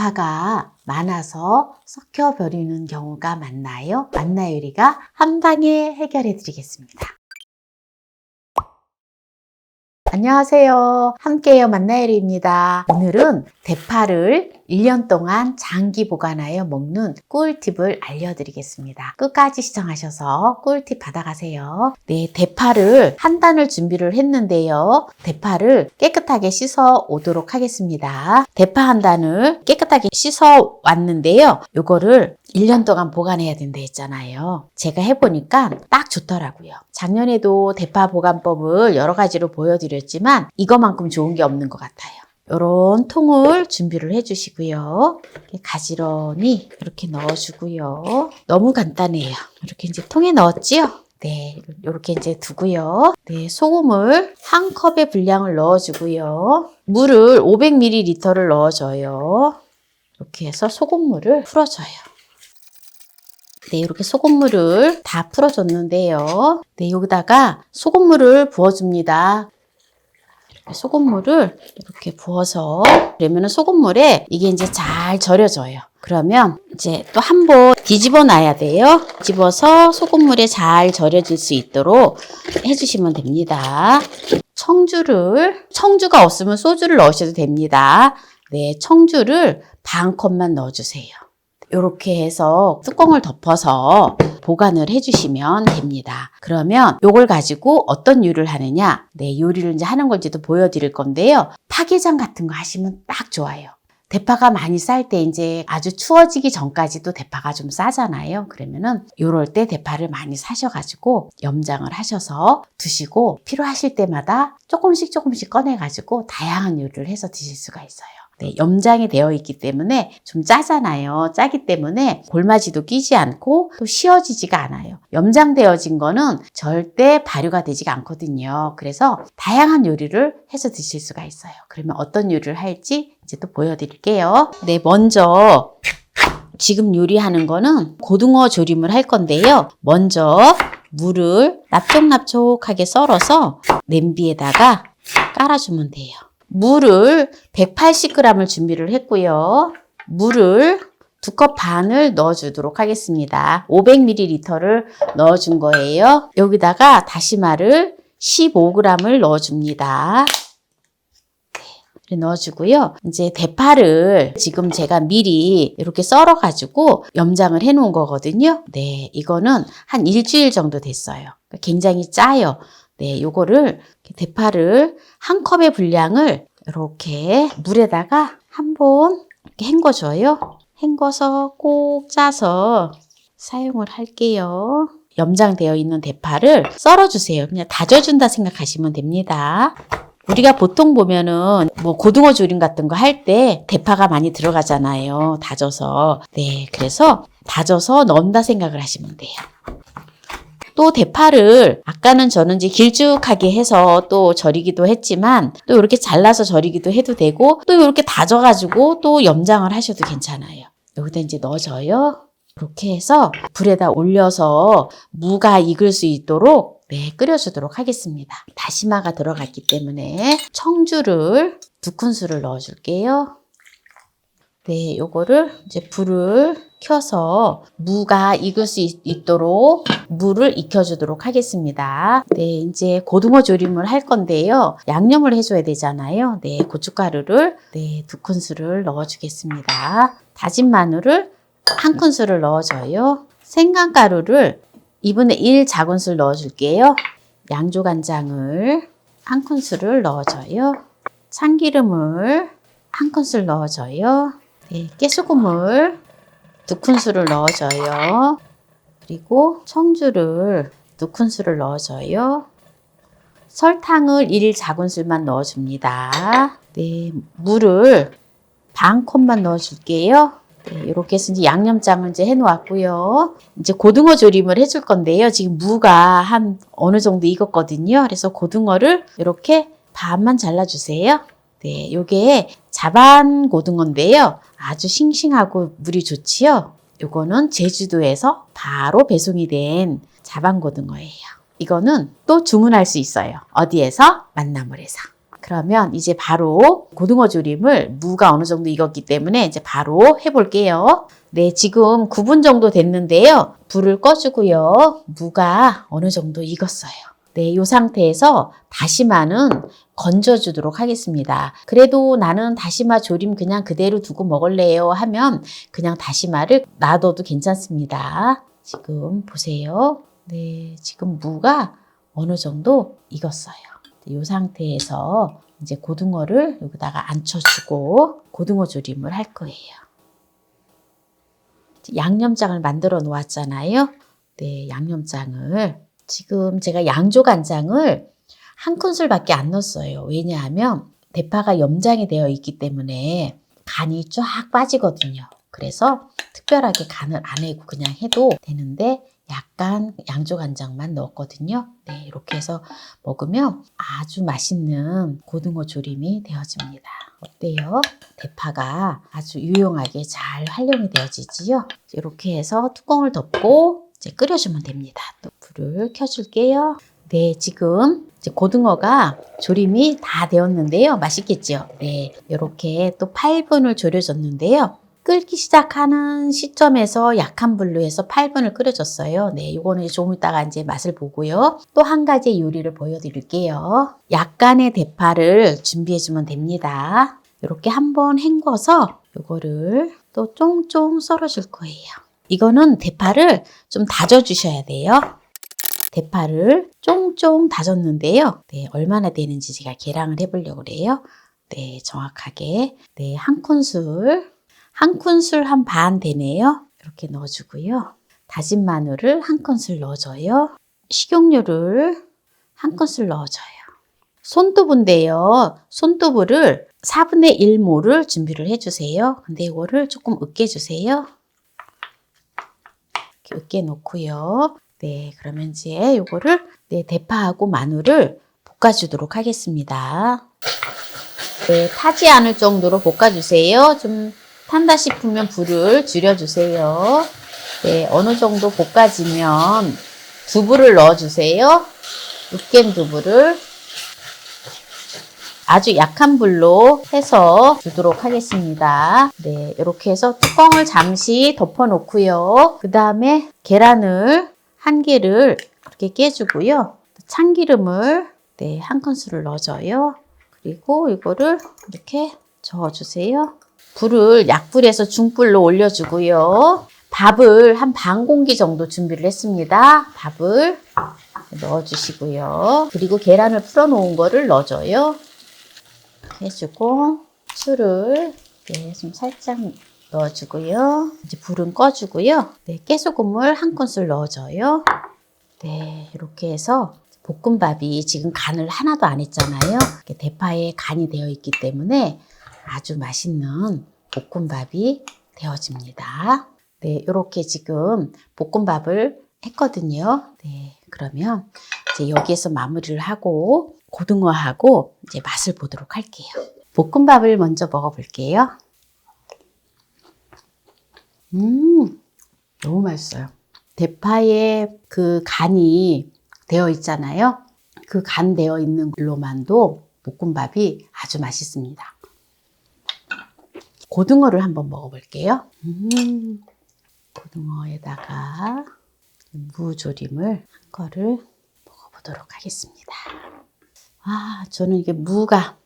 대파가 많아서 섞여버리는 경우가 많나요? 만나요리가 한 방에 해결해 드리겠습니다. 안녕하세요. 함께해요 만나요리입니다. 오늘은 대파를 1년 동안 장기 보관하여 먹는 꿀팁을 알려드리겠습니다. 끝까지 시청하셔서 꿀팁 받아가세요. 네, 대파를 한 단을 준비를 했는데요. 대파를 깨끗하게 씻어 오도록 하겠습니다. 대파 한 단을 깨끗하게 씻어 왔는데요. 요거를 1년 동안 보관해야 된다 했잖아요. 제가 해보니까 딱 좋더라고요. 작년에도 대파 보관법을 여러 가지로 보여드렸지만 이거만큼 좋은 게 없는 것 같아요. 이런 통을 준비를 해주시고요. 가지런히 이렇게 넣어주고요. 너무 간단해요. 이렇게 이제 통에 넣었지요? 네, 이렇게 이제 두고요. 네, 소금을 한 컵의 분량을 넣어주고요. 물을 500ml를 넣어줘요. 이렇게 해서 소금물을 풀어줘요. 네, 이렇게 소금물을 다 풀어줬는데요. 네, 여기다가 소금물을 부어줍니다. 소금물을 이렇게 부어서 그러면 소금물에 이게 이제 잘 절여져요. 그러면 이제 또 한 번 뒤집어 놔야 돼요. 뒤집어서 소금물에 잘 절여질 수 있도록 해주시면 됩니다. 청주가 없으면 소주를 넣으셔도 됩니다. 네, 청주를 반 컵만 넣어주세요. 이렇게 해서 뚜껑을 덮어서 보관을 해주시면 됩니다. 그러면 이걸 가지고 어떤 요리를 하느냐? 네, 요리를 이제 하는 걸지도 보여드릴 건데요. 파게장 같은 거 하시면 딱 좋아요. 대파가 많이 쌀 때 이제 아주 추워지기 전까지도 대파가 좀 싸잖아요. 그러면은 요럴 때 대파를 많이 사셔가지고 염장을 하셔서 드시고 필요하실 때마다 조금씩 꺼내가지고 다양한 요리를 해서 드실 수가 있어요. 네, 염장이 되어 있기 때문에 좀 짜잖아요. 짜기 때문에 골마지도 끼지 않고 또 씌어지지가 않아요. 염장되어진 거는 절대 발효가 되지가 않거든요. 그래서 다양한 요리를 해서 드실 수가 있어요. 그러면 어떤 요리를 할지 이제 또 보여드릴게요. 네, 먼저 지금 요리하는 거는 고등어 조림을 할 건데요. 먼저 물을 납작납작하게 썰어서 냄비에다가 깔아주면 돼요. 물을 180g을 준비를 했고요. 물을 2컵 반을 넣어주도록 하겠습니다. 500ml를 넣어준 거예요. 여기다가 다시마를 15g을 넣어줍니다. 네, 넣어주고요. 이제 대파를 지금 제가 미리 이렇게 썰어가지고 염장을 해 놓은 거거든요. 네, 이거는 한 일주일 정도 됐어요. 굉장히 짜요. 네, 요거를 대파를 한 컵의 분량을 이렇게 물에다가 한번 이렇게 헹궈줘요. 헹궈서 꼭 짜서 사용을 할게요. 염장되어 있는 대파를 썰어주세요. 그냥 다져준다 생각하시면 됩니다. 우리가 보통 보면은 뭐 고등어 조림 같은 거 할 때 대파가 많이 들어가잖아요. 다져서. 네, 그래서 다져서 넣는다 생각을 하시면 돼요. 또 대파를 아까는 저는 이제 길쭉하게 해서 또 절이기도 했지만 또 이렇게 잘라서 절이기도 해도 되고 또 이렇게 다져가지고 또 염장을 하셔도 괜찮아요. 여기다 이제 넣어줘요. 이렇게 해서 불에다 올려서 무가 익을 수 있도록 네, 끓여주도록 하겠습니다. 다시마가 들어갔기 때문에 청주를 2큰술을 넣어줄게요. 네, 요거를 이제 불을 켜서 무가 익을 수 있도록 물을 익혀주도록 하겠습니다. 네, 이제 고등어 조림을 할 건데요. 양념을 해줘야 되잖아요. 네, 고춧가루를 네, 2큰술을 넣어주겠습니다. 다진 마늘을 1큰술을 넣어줘요. 생강가루를 2분의 1 작은술 넣어줄게요. 양조간장을 1큰술을 넣어줘요. 참기름을 1큰술 넣어줘요. 네, 깨소금을 2큰술을 넣어줘요. 그리고 청주를 2큰술을 넣어줘요. 설탕을 1 작은술만 넣어줍니다. 네, 물을 반 컵만 넣어줄게요. 네, 이렇게 해서 이제 양념장을 이제 해놓았고요. 이제 고등어 조림을 해줄 건데요. 지금 무가 한 어느 정도 익었거든요. 그래서 고등어를 이렇게 반만 잘라주세요. 네, 요게 자반 고등어인데요. 아주 싱싱하고 물이 좋지요. 요거는 제주도에서 바로 배송이 된 자반 고등어예요. 이거는 또 주문할 수 있어요. 어디에서? 만나물에서. 그러면 이제 바로 고등어 조림을 무가 어느 정도 익었기 때문에 이제 바로 해볼게요. 네, 지금 9분 정도 됐는데요. 불을 꺼주고요. 무가 어느 정도 익었어요. 네, 이 상태에서 다시마는 건져주도록 하겠습니다. 그래도 나는 다시마 조림 그냥 그대로 두고 먹을래요 하면 그냥 다시마를 놔둬도 괜찮습니다. 지금 보세요. 네, 지금 무가 어느 정도 익었어요. 이 상태에서 이제 고등어를 여기다가 앉혀주고 고등어 조림을 할 거예요. 양념장을 만들어 놓았잖아요. 네, 양념장을 지금 제가 양조간장을 한 큰술밖에 안 넣었어요. 왜냐하면 대파가 염장이 되어 있기 때문에 간이 쫙 빠지거든요. 그래서 특별하게 간을 안 해고 그냥 해도 되는데 약간 양조간장만 넣었거든요. 네, 이렇게 해서 먹으면 아주 맛있는 고등어 조림이 되어집니다. 어때요? 대파가 아주 유용하게 잘 활용이 되어지지요. 이렇게 해서 뚜껑을 덮고 이제 끓여주면 됩니다. 또 불을 켜줄게요. 네, 지금 이제 고등어가 조림이 다 되었는데요. 맛있겠죠? 네, 이렇게 또 8분을 졸여줬는데요. 끓기 시작하는 시점에서 약한 불로 해서 8분을 끓여줬어요. 네, 이거는 조금 이따가 이제 맛을 보고요. 또 한 가지 요리를 보여드릴게요. 약간의 대파를 준비해주면 됩니다. 이렇게 한번 헹궈서 이거를 또 쫑쫑 썰어줄 거예요. 이거는 대파를 좀 다져주셔야 돼요. 대파를 쫑쫑 다졌는데요. 네, 얼마나 되는지 제가 계량을 해보려고 그래요. 네, 정확하게. 네, 한 큰술 한 반 되네요. 이렇게 넣어주고요. 다진 마늘을 한 큰술 넣어줘요. 식용유를 한 큰술 넣어줘요. 손두부인데요. 손두부를 4분의 1모를 준비를 해주세요. 근데 이거를 조금 으깨주세요. 이렇게 으깨 놓고요. 네, 그러면 이제 이거를 대파하고 마늘을 볶아주도록 하겠습니다. 네, 타지 않을 정도로 볶아주세요. 좀 탄다 싶으면 불을 줄여주세요. 네, 어느 정도 볶아지면 두부를 넣어주세요. 으깬 두부를 아주 약한 불로 해서 주도록 하겠습니다. 네, 이렇게 해서 뚜껑을 잠시 덮어 놓고요. 그 다음에 계란을 한 개를 이렇게 깨주고요. 참기름을 한 큰술을 넣어줘요. 그리고 이거를 이렇게 저어주세요. 불을 약불에서 중불로 올려주고요. 밥을 한 반 공기 정도 준비를 했습니다. 밥을 넣어주시고요. 그리고 계란을 풀어놓은 거를 넣어줘요. 해주고 술을 좀 살짝 넣어주고요. 이제 불은 꺼주고요. 네, 깨소금을 한 큰술 넣어줘요. 네, 이렇게 해서 볶음밥이 지금 간을 하나도 안 했잖아요. 대파에 간이 되어 있기 때문에 아주 맛있는 볶음밥이 되어집니다. 네, 이렇게 지금 볶음밥을 했거든요. 네, 그러면 이제 여기에서 마무리를 하고 고등어하고 이제 맛을 보도록 할게요. 볶음밥을 먼저 먹어볼게요. 너무 맛있어요. 대파에 그 간이 되어 있잖아요. 그 간 되어 있는 걸로만도 볶음밥이 아주 맛있습니다. 고등어를 한번 먹어볼게요. 고등어에다가 무조림을 한 거를 먹어보도록 하겠습니다. 아, 저는 이게 무가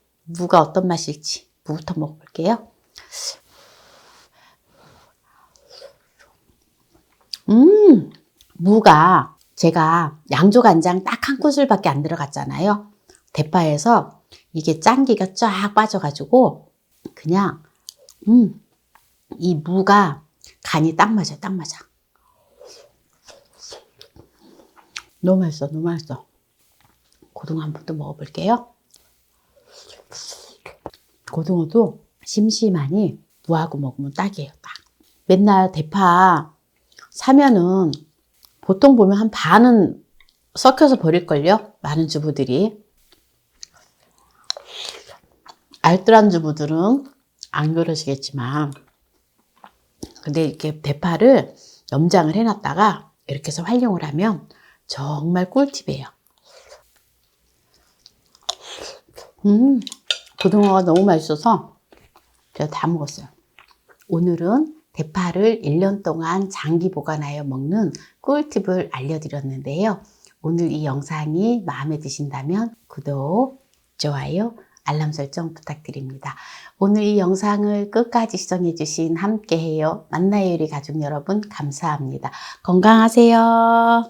어떤 맛일지 무부터 먹어볼게요. 무가 제가 양조간장 딱 한 큰술밖에 안 들어갔잖아요. 대파에서 이게 짠기가 쫙 빠져가지고 그냥 이 무가 간이 딱 맞아요. 딱 맞아. 너무 맛있어. 너무 맛있어. 고등어 한 번 또 먹어볼게요. 고등어도 심심하니 무하고 먹으면 딱이에요. 딱. 맨날 대파 사면은 보통 보면 한 반은 썩혀서 버릴걸요. 많은 주부들이. 알뜰한 주부들은 안 그러시겠지만 근데 이렇게 대파를 염장을 해놨다가 이렇게 해서 활용을 하면 정말 꿀팁이에요. 고등어가 너무 맛있어서 제가 다 먹었어요. 오늘은 대파를 1년 동안 장기 보관하여 먹는 꿀팁을 알려드렸는데요. 오늘 이 영상이 마음에 드신다면 구독, 좋아요, 알람 설정 부탁드립니다. 오늘 이 영상을 끝까지 시청해주신 함께해요 만나요 요리 가족 여러분 감사합니다. 건강하세요.